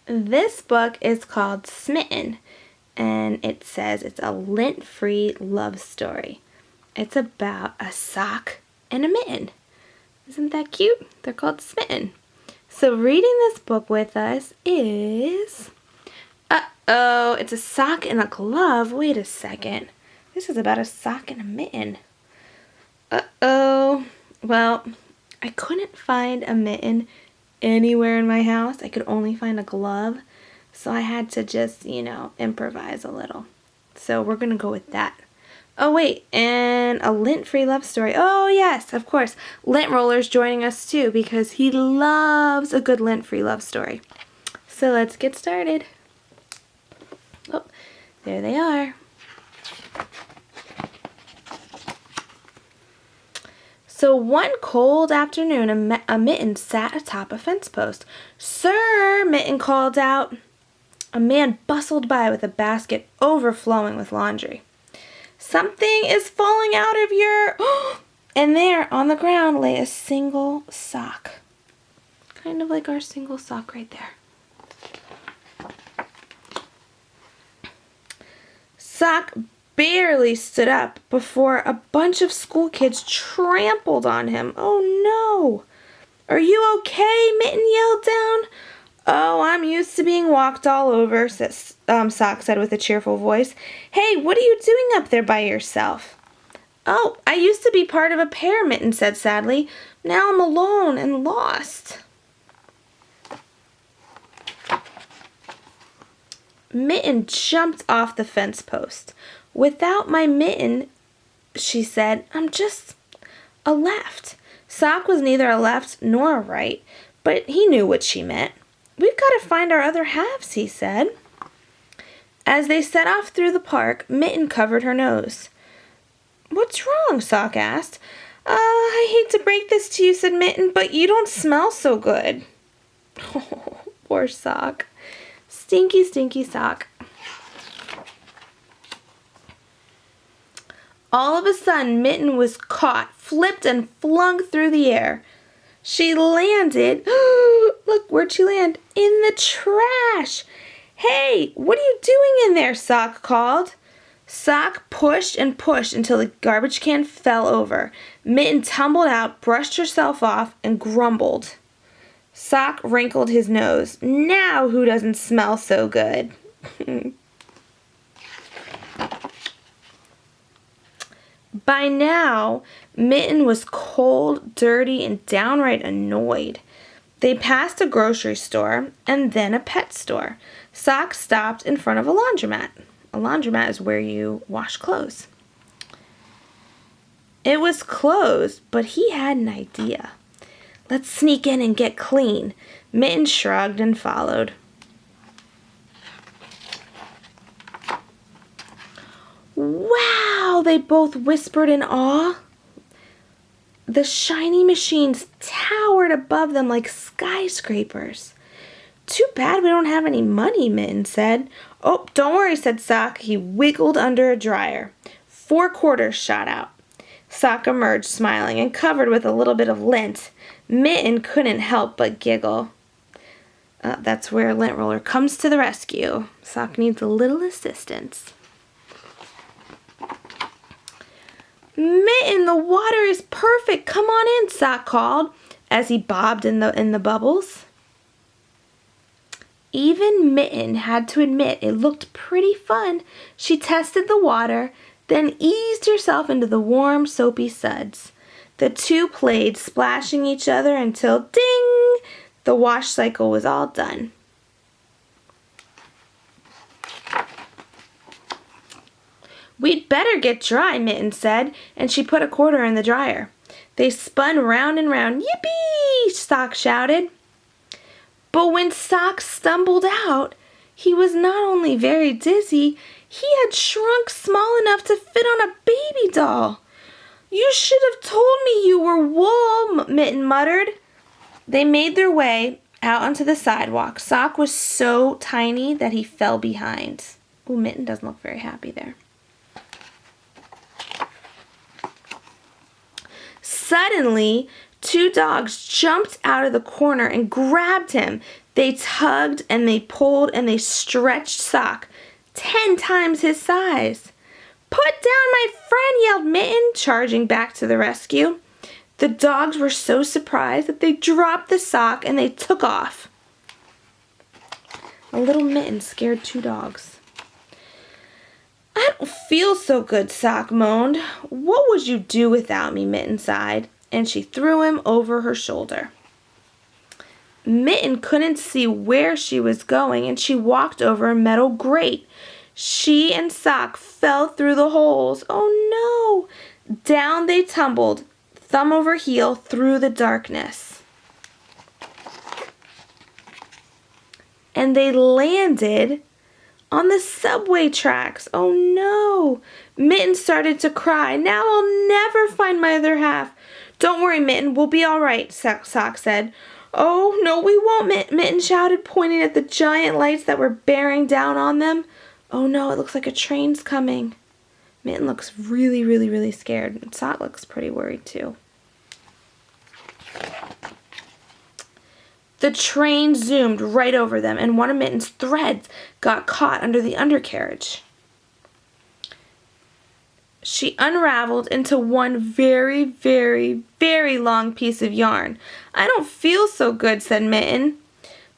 This book is called Smitten, and it says it's a lint-free love story. It's about a sock and a mitten. Isn't that cute? They're called Smitten. So reading this book with us is... Uh-oh, it's a sock and a glove. Wait a second. This is about a sock and a mitten. Uh-oh. Well, I couldn't find a mitten anywhere in my house. I could only find a glove. So I had to just, improvise a little. So we're going to go with that. Oh, wait, and a lint-free love story. Oh, yes, of course. Lint Roller's joining us, too, because he loves a good lint-free love story. So let's get started. Oh, there they are. So one cold afternoon, a mitten sat atop a fence post. "Sir," Mitten called out. A man bustled by with a basket overflowing with laundry. "Something is falling out of your..." And there on the ground lay a single sock. Kind of like our single sock right there. Sock barely stood up before a bunch of school kids trampled on him. "Oh no! Are you okay?" Mitten yelled down. "Oh, I'm used to being walked all over," Sock said with a cheerful voice. "Hey, what are you doing up there by yourself?" "Oh, I used to be part of a pair," Mitten said sadly. "Now I'm alone and lost." Mitten jumped off the fence post. "Without my mitten," she said, "I'm just a left." Sock was neither a left nor a right, but he knew what she meant. "We've got to find our other halves," he said. As they set off through the park, Mitten covered her nose. "What's wrong?" Sock asked. "I hate to break this to you," said Mitten, "but you don't smell so good." Oh, poor Sock. Stinky, stinky Sock. All of a sudden, Mitten was caught, flipped, and flung through the air. She landed, look, where'd she land? In the trash. "Hey, what are you doing in there?" Sock called. Sock pushed and pushed until the garbage can fell over. Mitten tumbled out, brushed herself off, and grumbled. Sock wrinkled his nose. "Now who doesn't smell so good?" By now, Mitten was cold, dirty, and downright annoyed. They passed a grocery store and then a pet store. Sock stopped in front of a laundromat. A laundromat is where you wash clothes. It was closed, but he had an idea. "Let's sneak in and get clean." Mitten shrugged and followed. "Wow!" they both whispered in awe. The shiny machines towered above them like skyscrapers. "Too bad we don't have any money," Mitten said. "Oh, don't worry," said Sock. He wiggled under a dryer. 4 quarters shot out. Sock emerged smiling and covered with a little bit of lint. Mitten couldn't help but giggle. That's where Lint Roller comes to the rescue. Sock needs a little assistance. "Mitten, the water is perfect. Come on in," Sock called as he bobbed in the bubbles. Even Mitten had to admit it looked pretty fun. She tested the water, then eased herself into the warm, soapy suds. The two played, splashing each other until, ding, the wash cycle was all done. "We'd better get dry," Mitten said, and she put a quarter in the dryer. They spun round and round. "Yippee!" Sock shouted. But when Sock stumbled out, he was not only very dizzy, he had shrunk small enough to fit on a baby doll. "You should have told me you were wool," Mitten muttered. They made their way out onto the sidewalk. Sock was so tiny that he fell behind. Ooh, Mitten doesn't look very happy there. Suddenly, 2 dogs jumped out of the corner and grabbed him. They tugged and they pulled and they stretched Sock 10 times his size. "Put down my friend," yelled Mitten, charging back to the rescue. The dogs were so surprised that they dropped the sock and they took off. A little Mitten scared 2 dogs. "I don't feel so good," Sock moaned. "What would you do without me?" Mitten sighed, and she threw him over her shoulder. Mitten couldn't see where she was going, and she walked over a metal grate. She and Sock fell through the holes. Oh no! Down they tumbled, thumb over heel, through the darkness. And they landed on the subway tracks. Oh no! Mitten started to cry. "Now I'll never find my other half." "Don't worry, Mitten, we'll be all right," Sock said. "Oh, no, we won't," Mitten shouted, pointing at the giant lights that were bearing down on them. "Oh no, it looks like a train's coming." Mitten looks really, really, really scared, and Sock looks pretty worried too. The train zoomed right over them, and one of Mitten's threads got caught under the undercarriage. She unraveled into one very, very, very long piece of yarn. "I don't feel so good," said Mitten.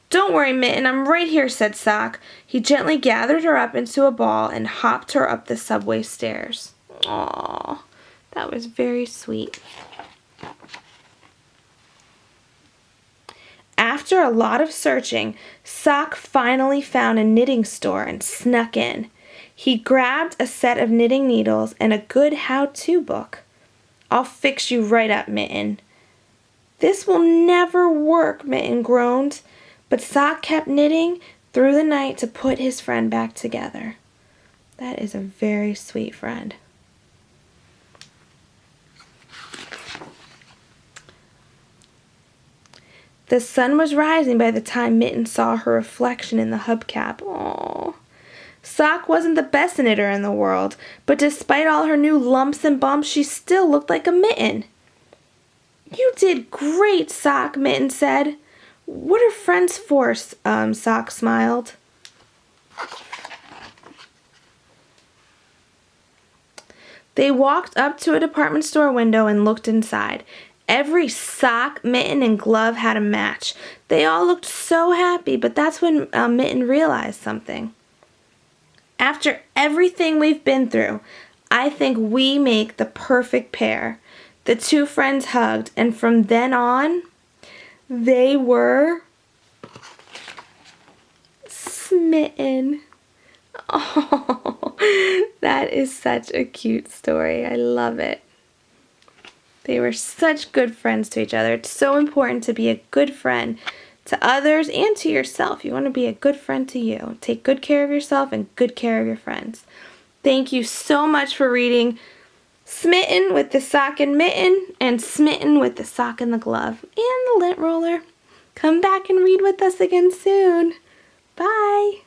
"Don't worry, Mitten, I'm right here," said Sock. He gently gathered her up into a ball and hopped her up the subway stairs. Aww, that was very sweet. After a lot of searching, Sock finally found a knitting store and snuck in. He grabbed a set of knitting needles and a good how-to book. "I'll fix you right up, Mitten." "This will never work," Mitten groaned, but Sock kept knitting through the night to put his friend back together. That is a very sweet friend. The sun was rising by the time Mitten saw her reflection in the hubcap. Aww. Sock wasn't the best knitter in the world, but despite all her new lumps and bumps, she still looked like a Mitten. "You did great, Sock," Mitten said. "What are friends for?" Sock smiled. They walked up to a department store window and looked inside. Every sock, mitten, and glove had a match. They all looked so happy, but that's when Mitten realized something. "After everything we've been through, I think we make the perfect pair." The 2 friends hugged, and from then on, they were smitten. Oh, that is such a cute story. I love it. They were such good friends to each other. It's so important to be a good friend to others and to yourself. You want to be a good friend to you. Take good care of yourself and good care of your friends. Thank you so much for reading Smitten with the Sock and Mitten and Smitten with the Sock and the Glove and the lint roller. Come back and read with us again soon. Bye.